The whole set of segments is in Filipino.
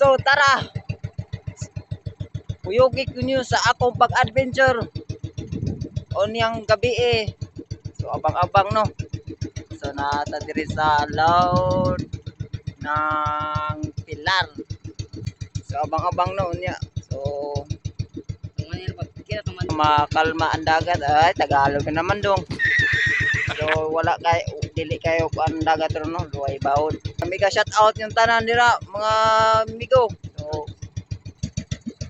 So tara, uyogik ninyo sa akong pag-adventure o niyang gabi eh. So abang-abang no. So nata diri sa loud ng Pilar. So abang-abang no niya. So makalma ang dagat ay Tagalog na naman dong. So wala kay dili kayo ang dagat ron no, luway bawod. Mega shout out yung tanan dira mga amigo.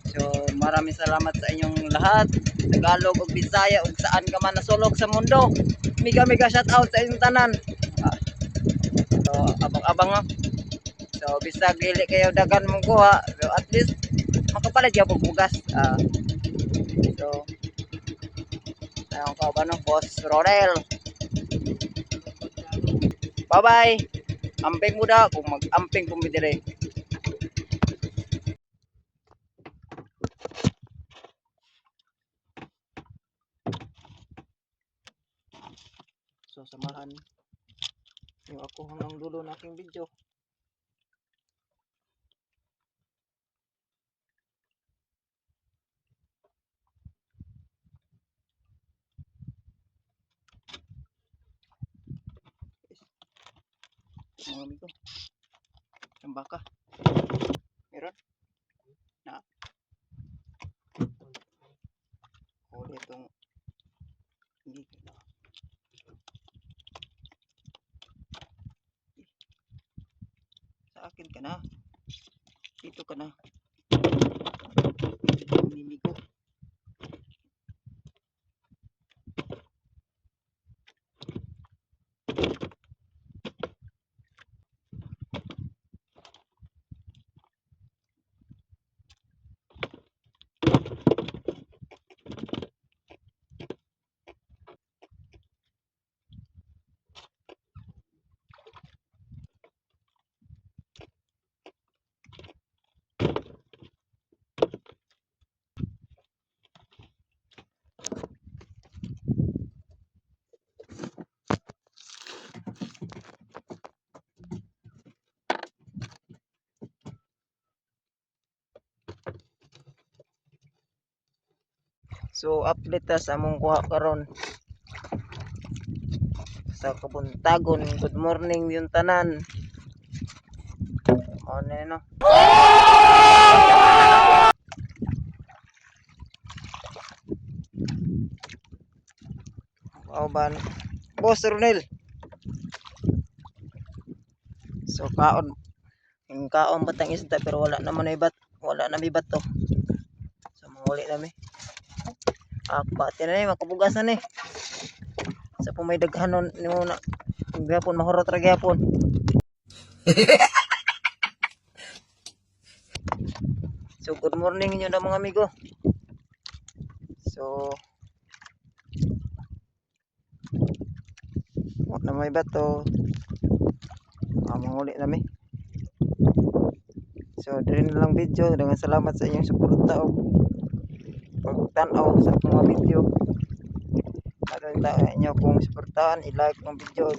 So maraming salamat sa inyong lahat. Tagalog ug Bisaya ug saan ka man nasulok sa mundo. Mega shout out sa inyong tanan. So abang-abang no. So bisag dili kayo dagan mong kuha, so at least makapalit gyud og bugas. So ayong ka ba no, Boss Rodel. Bye-bye. Amping mo da kung mag-amping po mi dire. So samahan yung ako hanggang dulo ng aking video. Mga amigo, yung baka meron na huli itong hindi na sa akin ka na, dito ka na mimigo. So update ta sa among kuha karon sa Kabuntagon. Good morning yung tanan. Ano no? Ban Boss Ronel. So kaon. Yung kaon batang isda pero wala naman na ibat. Wala na bibat to. So manguli na mi. Pati na ni makabugasan ni. Sa pumay daghanon ni muna. Gapon mahurot ra gyapon. So good morning inyo na mga amigo. So na may bato. Manguli na mi. So diri na lang video. Dengan salamat sa inyong suporta o pagtanaw sa mga video. Maraming inyo kung suportahan, i-like ng video,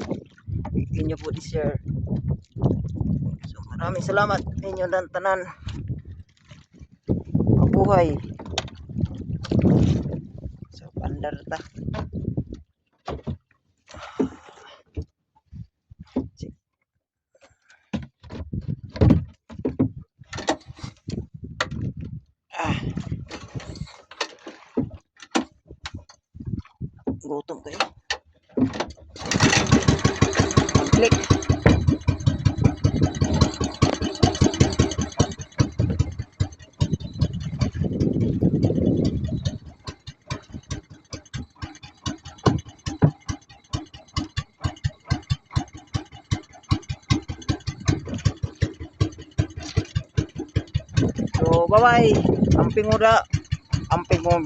inyo po i-share. So maraming salamat inyo dan tanan. Mabuhay. So pandar ta. Gutom kayo. Click. So bye bye. Amping udah. Amping mo